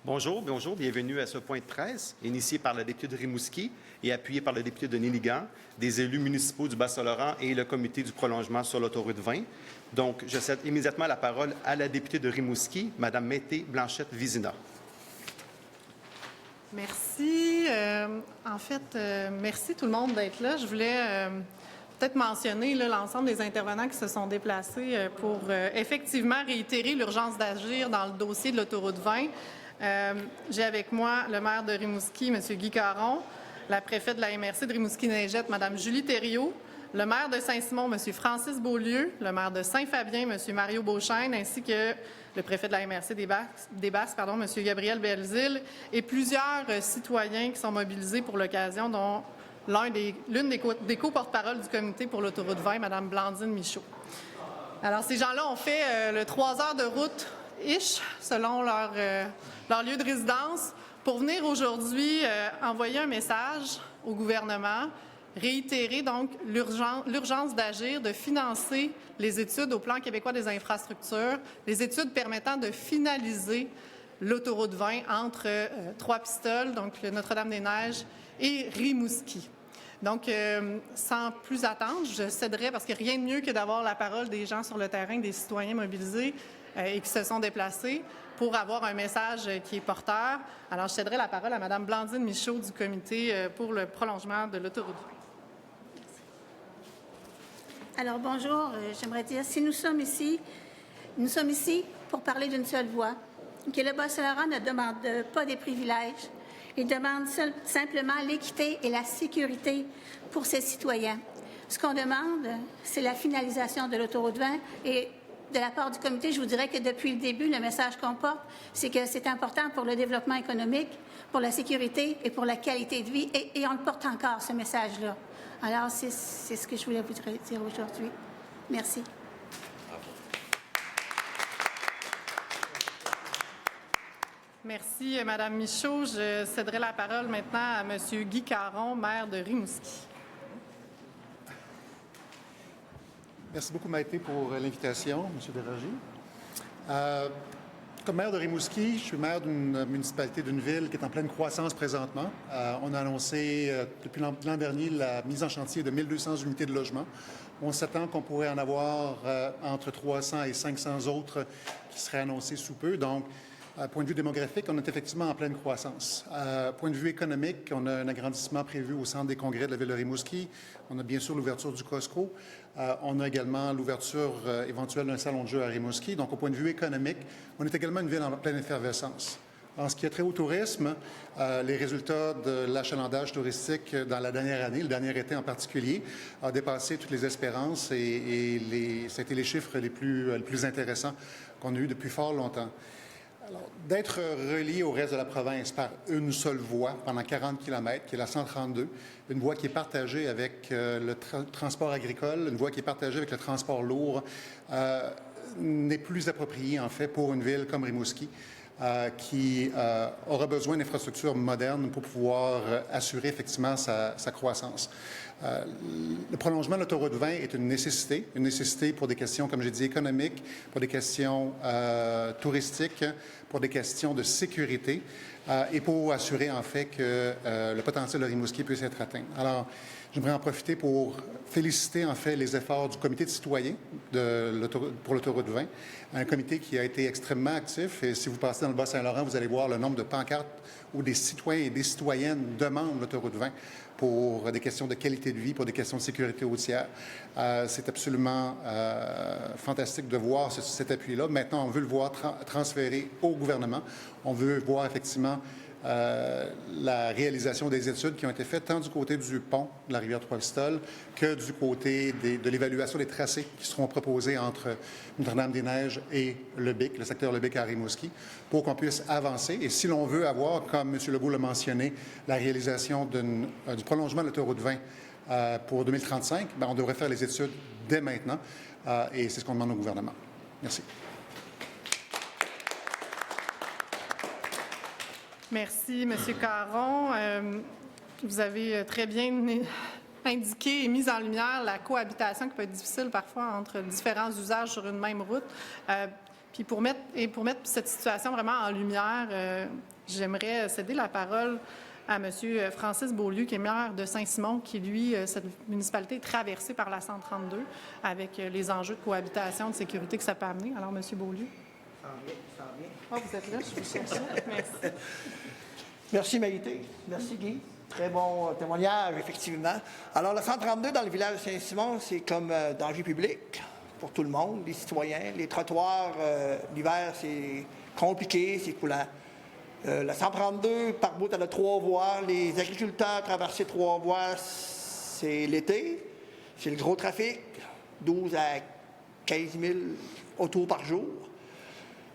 Bonjour, bienvenue à ce point de presse, initié par le député de Rimouski et appuyé par le député de Néligan, des élus municipaux du Bas-Saint-Laurent et le comité du prolongement sur l'autoroute 20. Donc, je cède immédiatement la parole à la députée de Rimouski, Mme Mété Blanchette-Vizina. Merci. Merci tout le monde d'être là. Je voulais peut-être mentionner l'ensemble des intervenants qui se sont déplacés pour effectivement réitérer l'urgence d'agir dans le dossier de l'autoroute 20. J'ai avec moi le maire de Rimouski, M. Guy Caron, la préfète de la MRC de Rimouski-Neigette, Mme Julie Thériault, le maire de Saint-Simon, M. Francis Beaulieu, le maire de Saint-Fabien, M. Mario Beauchesne, ainsi que le préfet de la MRC des Basses, M. Gabriel Belzile, et plusieurs citoyens qui sont mobilisés pour l'occasion, dont l'une des co-porte-parole du comité pour l'autoroute 20, Mme Blandine Michaud. Alors, ces gens-là ont fait le 3 heures de route selon leur lieu de résidence, pour venir aujourd'hui envoyer un message au gouvernement, réitérer donc l'urgence d'agir, de financer les études au plan québécois des infrastructures, les études permettant de finaliser l'autoroute 20 entre Trois-Pistoles, donc le Notre-Dame-des-Neiges, et Rimouski. Donc, sans plus attendre, je céderai, parce qu'il n'y a rien de mieux que d'avoir la parole des gens sur le terrain, des citoyens mobilisés et qui se sont déplacés pour avoir un message qui est porteur. Alors, je céderai la parole à Mme Blandine Michaud du comité pour le prolongement de l'autoroute 20. Alors, bonjour. J'aimerais dire, si nous sommes ici pour parler d'une seule voix, que le Bas-Saint-Laurent ne demande pas des privilèges. Il demande simplement l'équité et la sécurité pour ses citoyens. Ce qu'on demande, c'est la finalisation de l'autoroute 20 et de la part du comité, je vous dirais que depuis le début, le message qu'on porte, c'est que c'est important pour le développement économique, pour la sécurité et pour la qualité de vie, et on le porte encore, ce message-là. Alors, c'est ce que je voulais vous dire aujourd'hui. Merci. Merci, Mme Michaud. Je céderai la parole maintenant à M. Guy Caron, maire de Rimouski. Merci beaucoup, Maïté, pour l'invitation, M. Desrosiers. Comme maire de Rimouski, je suis maire d'une municipalité, d'une ville qui est en pleine croissance présentement. On a annoncé depuis l'an dernier la mise en chantier de 1200 unités de logement. On s'attend qu'on pourrait en avoir entre 300 et 500 autres qui seraient annoncées sous peu. Donc, point de vue démographique, on est effectivement en pleine croissance. Point de vue économique, on a un agrandissement prévu au centre des congrès de la ville de Rimouski. On a bien sûr l'ouverture du Costco. On a également l'ouverture éventuelle d'un salon de jeu à Rimouski. Donc, au point de vue économique, on est également une ville en pleine effervescence. En ce qui est trait au tourisme, les résultats de l'achalandage touristique dans la dernière année, le dernier été en particulier, a dépassé toutes les espérances et ça a été les chiffres les plus intéressants qu'on a eus depuis fort longtemps. Alors, d'être relié au reste de la province par une seule voie pendant 40 km, qui est la 132, une voie qui est partagée avec le transport agricole, une voie qui est partagée avec le transport lourd, n'est plus approprié, en fait, pour une ville comme Rimouski, qui aura besoin d'infrastructures modernes pour pouvoir assurer effectivement sa croissance. Le prolongement de l'autoroute 20 est une nécessité pour des questions, comme j'ai dit, économiques, pour des questions touristiques, pour des questions de sécurité et pour assurer en fait que le potentiel de Rimouski puisse être atteint. Alors, j'aimerais en profiter pour féliciter en fait les efforts du comité de citoyens pour l'autoroute 20, un comité qui a été extrêmement actif. Et si vous passez dans le Bas-Saint-Laurent, vous allez voir le nombre de pancartes où des citoyens et des citoyennes demandent l'autoroute 20 pour des questions de qualité de vie, pour des questions de sécurité routière. C'est absolument fantastique de voir cet appui-là. Maintenant, on veut le voir transféré au gouvernement. On veut voir effectivement la réalisation des études qui ont été faites tant du côté du pont de la rivière Trois-Pistoles que du côté de l'évaluation des tracés qui seront proposés entre Notre-Dame-des-Neiges et le BIC, le secteur Le Bic à Rimouski, pour qu'on puisse avancer. Et si l'on veut avoir, comme M. Legault l'a mentionné, la réalisation du prolongement de l'autoroute 20 pour 2035, bien, on devrait faire les études dès maintenant et c'est ce qu'on demande au gouvernement. Merci. Merci, M. Caron. Vous avez très bien indiqué et mis en lumière la cohabitation qui peut être difficile parfois entre différents usages sur une même route. Puis pour mettre cette situation vraiment en lumière, j'aimerais céder la parole à M. Francis Beaulieu, qui est maire de Saint-Simon, qui, lui, cette municipalité est traversée par la 132 avec les enjeux de cohabitation, de sécurité que ça peut amener. Alors, M. Beaulieu. Ça va bien. Oh, vous êtes là, je vous cherche. Merci. Merci, Maïté. Merci, Guy. Très bon témoignage, effectivement. Alors, la 132 dans le village de Saint-Simon, c'est comme dans la vie publique pour tout le monde, les citoyens. Les trottoirs, l'hiver, c'est compliqué, c'est coulant. La 132, par bout, elle a 3 voies. Les agriculteurs traverser 3 voies, c'est l'été. C'est le gros trafic, 12 à 15 000 autos par jour.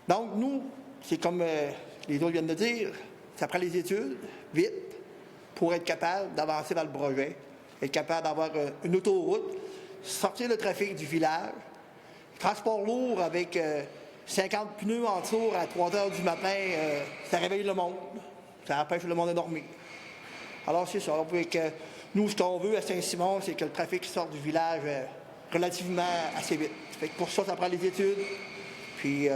Donc, nous, c'est comme les autres viennent de dire, ça prend les études, vite, pour être capable d'avancer dans le projet, être capable d'avoir une autoroute, sortir le trafic du village, transport lourd avec 50 pneus en dessous à 3 heures du matin, ça réveille le monde. Ça empêche le monde de dormir. Alors, c'est ça. Nous, ce qu'on veut à Saint-Simon, c'est que le trafic sorte du village relativement assez vite. Fait que pour ça, ça prend les études. Puis,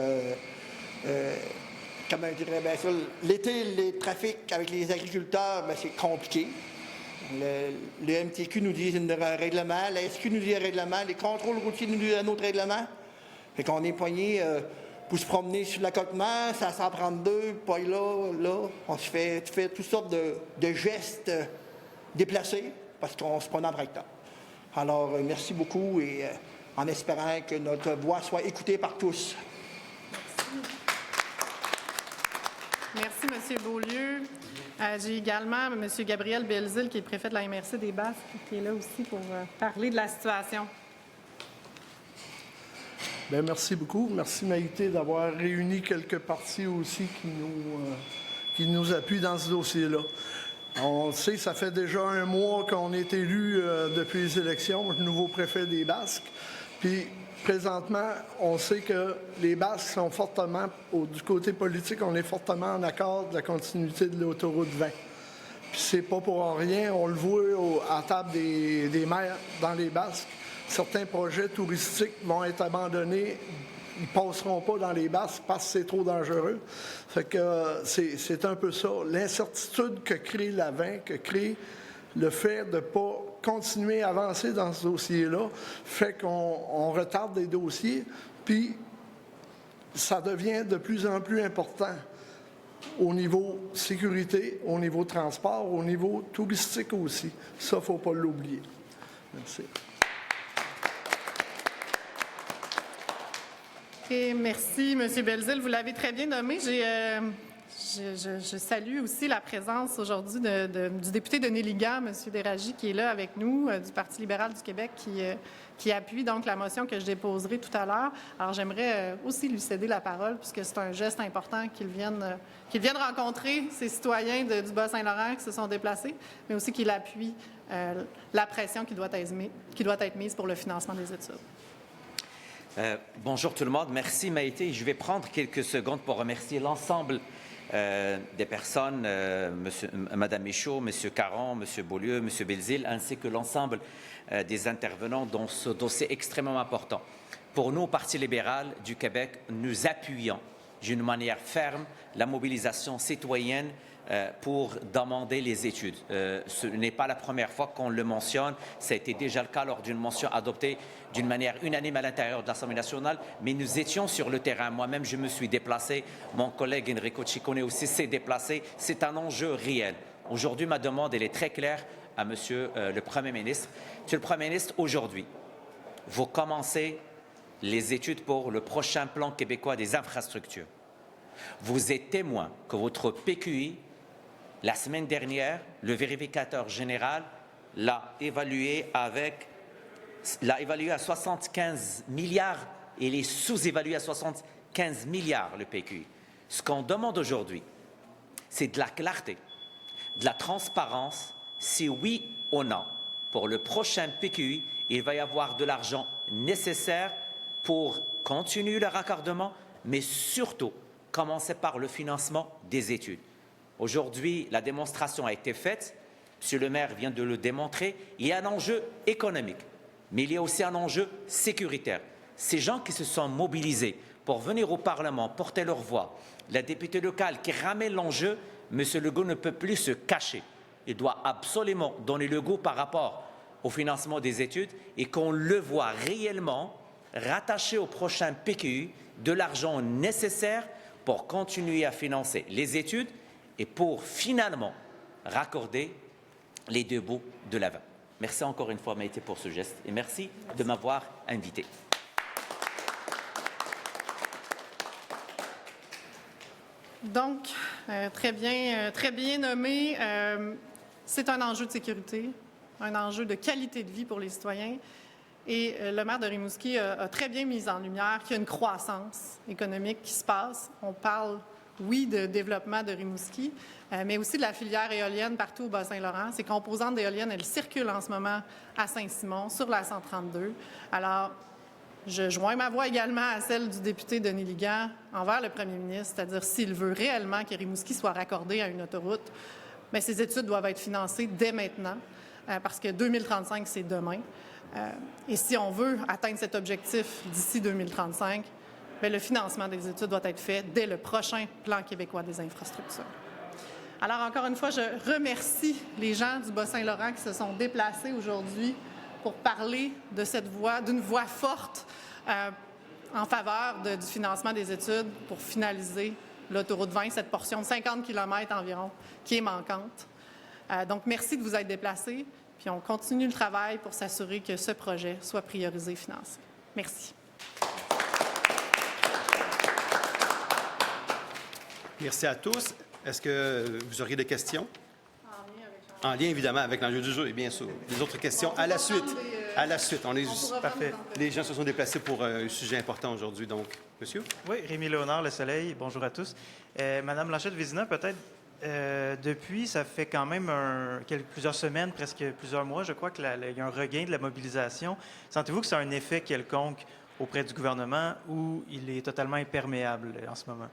comment je dirais, bien sûr, l'été, les trafics avec les agriculteurs, bien, c'est compliqué. Le MTQ nous dit un règlement, la SQ nous dit un règlement, les contrôles routiers nous disent un autre règlement. Fait qu'on est poigné pour se promener sur l'accotement, ça 132, pas là. On se fait toutes sortes de gestes déplacés parce qu'on se prend en tracteur. Alors, merci beaucoup et en espérant que notre voix soit écoutée par tous. Merci, M. Beaulieu. J'ai également M. Gabriel Belzile, qui est préfet de la MRC des Basques, qui est là aussi pour parler de la situation. Bien, merci beaucoup. Merci, Maïté, d'avoir réuni quelques partis aussi qui nous appuient dans ce dossier-là. On le sait, ça fait déjà 1 mois qu'on est élu depuis les élections, le nouveau préfet des Basques. Puis, présentement, on sait que les Basques sont fortement, du côté politique, on est fortement en accord de la continuité de l'autoroute 20. Puis, c'est pas pour rien, on le voit à la table des maires dans les Basques. Certains projets touristiques vont être abandonnés, ils ne passeront pas dans les Basques parce que c'est trop dangereux. Fait que c'est un peu ça. L'incertitude que crée la 20, que crée le fait de ne pas continuer à avancer dans ce dossier-là, fait qu'on retarde des dossiers, puis ça devient de plus en plus important au niveau sécurité, au niveau transport, au niveau touristique aussi. Ça, il ne faut pas l'oublier. Merci. Et merci, M. Belzile. Vous l'avez très bien nommé. Je salue aussi la présence aujourd'hui du député de Néligan, M. Déragi, qui est là avec nous, du Parti libéral du Québec, qui appuie donc la motion que je déposerai tout à l'heure. Alors, j'aimerais aussi lui céder la parole, puisque c'est un geste important qu'il vienne rencontrer ces citoyens du Bas-Saint-Laurent qui se sont déplacés, mais aussi qu'il appuie la pression qui doit être mise pour le financement des études. Bonjour tout le monde. Merci Maïté. Je vais prendre quelques secondes pour remercier l'ensemble des personnes, Mme Michaud, M. Caron, M. Beaulieu, M. Belzile, ainsi que l'ensemble des intervenants dans ce dossier extrêmement important. Pour nous, au Parti libéral du Québec, nous appuyons d'une manière ferme la mobilisation citoyenne pour demander les études. Ce n'est pas la première fois qu'on le mentionne. Ça a été déjà le cas lors d'une motion adoptée d'une manière unanime à l'intérieur de l'Assemblée nationale, mais nous étions sur le terrain. Moi-même, je me suis déplacé. Mon collègue Enrico Ciccone aussi s'est déplacé. C'est un enjeu réel. Aujourd'hui, ma demande, elle est très claire à Monsieur le Premier ministre. Monsieur le Premier ministre, aujourd'hui, vous commencez les études pour le prochain plan québécois des infrastructures. Vous êtes témoin que votre PQI, la semaine dernière, le vérificateur général l'a évalué à 75 milliards et il est sous-évalué à 75 milliards, le PQI. Ce qu'on demande aujourd'hui, c'est de la clarté, de la transparence, si oui ou non, pour le prochain PQI, il va y avoir de l'argent nécessaire pour continuer le raccordement, mais surtout commencer par le financement des études. Aujourd'hui, la démonstration a été faite. Monsieur le maire vient de le démontrer. Il y a un enjeu économique, mais il y a aussi un enjeu sécuritaire. Ces gens qui se sont mobilisés pour venir au Parlement, porter leur voix. La députée locale qui ramène l'enjeu, M. Legault ne peut plus se cacher. Il doit absolument donner le goût par rapport au financement des études et qu'on le voit réellement rattaché au prochain PQU de l'argent nécessaire pour continuer à financer les études et pour finalement raccorder les deux bouts de la vanne. Merci encore une fois, Maïté, pour ce geste et merci de m'avoir invité. Donc, très bien nommé. C'est un enjeu de sécurité, un enjeu de qualité de vie pour les citoyens. Et le maire de Rimouski a très bien mis en lumière qu'il y a une croissance économique qui se passe. On parle, oui, de développement de Rimouski, mais aussi de la filière éolienne partout au Bas-Saint-Laurent. Ces composantes d'éoliennes, elles circulent en ce moment à Saint-Simon, sur la 132. Alors, je joins ma voix également à celle du député Denis Ligan envers le premier ministre, c'est-à-dire s'il veut réellement que Rimouski soit raccordé à une autoroute, bien, ces études doivent être financées dès maintenant, parce que 2035, c'est demain. Et si on veut atteindre cet objectif d'ici 2035, bien, le financement des études doit être fait dès le prochain Plan québécois des infrastructures. Alors, encore une fois, je remercie les gens du Bas-Saint-Laurent qui se sont déplacés aujourd'hui pour parler de cette voie, d'une voie forte en faveur du financement des études pour finaliser l'autoroute 20, cette portion de 50 km environ qui est manquante. Donc, merci de vous être déplacés, puis on continue le travail pour s'assurer que ce projet soit priorisé et financé. Merci. Merci à tous. Est-ce que vous auriez des questions? En lien, évidemment, avec l'enjeu du jour et bien sûr. Les autres questions à la suite. À la suite. Parfait. Les gens se sont déplacés pour un sujet important aujourd'hui. Donc, monsieur? Oui, Rémi Léonard, Le Soleil. Bonjour à tous. Madame Blanchette-Vézina, peut-être, depuis, ça fait quand même plusieurs semaines, presque plusieurs mois, je crois qu'il y a un regain de la mobilisation. Sentez-vous que ça a un effet quelconque auprès du gouvernement ou il est totalement imperméable en ce moment?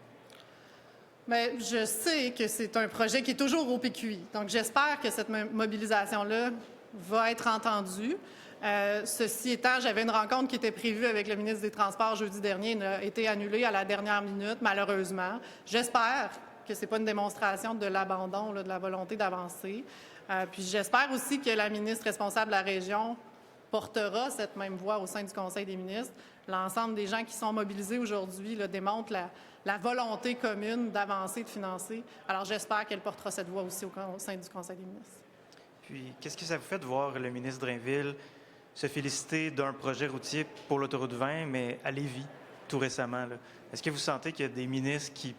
Bien, je sais que c'est un projet qui est toujours au PQI. Donc, j'espère que cette mobilisation-là va être entendue. Ceci étant, j'avais une rencontre qui était prévue avec le ministre des Transports jeudi dernier. Elle a été annulée à la dernière minute, malheureusement. J'espère que ce n'est pas une démonstration de l'abandon, de la volonté d'avancer. Puis j'espère aussi que la ministre responsable de la région portera cette même voix au sein du Conseil des ministres. L'ensemble des gens qui sont mobilisés aujourd'hui démontrent la volonté commune d'avancer, de financer. Alors, j'espère qu'elle portera cette voix aussi au sein du Conseil des ministres. Puis, qu'est-ce que ça vous fait de voir le ministre Drainville se féliciter d'un projet routier pour l'autoroute 20, mais à Lévis, tout récemment? Est-ce que vous sentez qu'il y a des ministres qui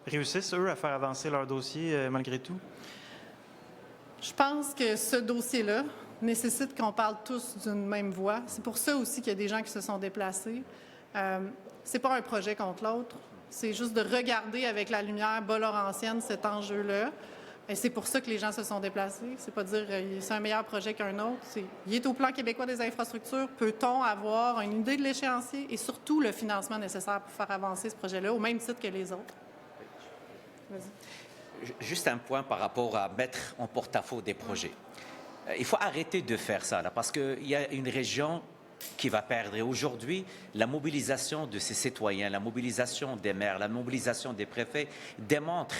réussissent, eux, à faire avancer leur dossier malgré tout? Je pense que ce dossier-là nécessite qu'on parle tous d'une même voix. C'est pour ça aussi qu'il y a des gens qui se sont déplacés. C'est pas un projet contre l'autre. C'est juste de regarder avec la lumière bas-laurentienne cet enjeu-là. Et c'est pour ça que les gens se sont déplacés. C'est pas dire c'est un meilleur projet qu'un autre. Il est au Plan québécois des infrastructures. Peut-on avoir une idée de l'échéancier et surtout le financement nécessaire pour faire avancer ce projet-là au même titre que les autres? Vas-y. Juste un point par rapport à mettre en porte-à-faux des projets. Il faut arrêter de faire ça, là, parce qu'il y a une région qui va perdre. Et aujourd'hui, la mobilisation de ses citoyens, la mobilisation des maires, la mobilisation des préfets démontre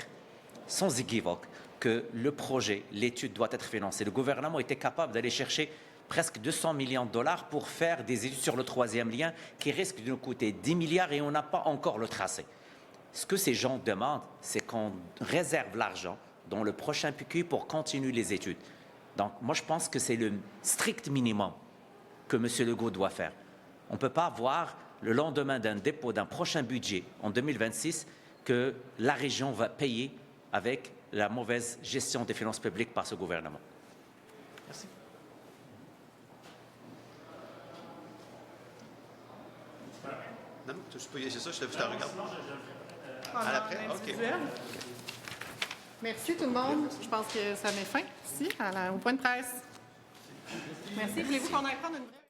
sans équivoque que le projet, l'étude doit être financée. Le gouvernement était capable d'aller chercher presque 200 millions de dollars pour faire des études sur le troisième lien qui risque de nous coûter 10 milliards et on n'a pas encore le tracé. Ce que ces gens demandent, c'est qu'on réserve l'argent dans le prochain PQ pour continuer les études. Donc, moi, je pense que c'est le strict minimum que M. Legault doit faire. On ne peut pas voir le lendemain d'un dépôt d'un prochain budget en 2026 que la région va payer avec la mauvaise gestion des finances publiques par ce gouvernement. Merci. Non, tu peux y aller, c'est ça, je te regarde. À l'après? OK. Merci tout le monde. Je pense que ça met fin ici, au point de presse. Merci. Voulez-vous qu'on aille prendre une vraie...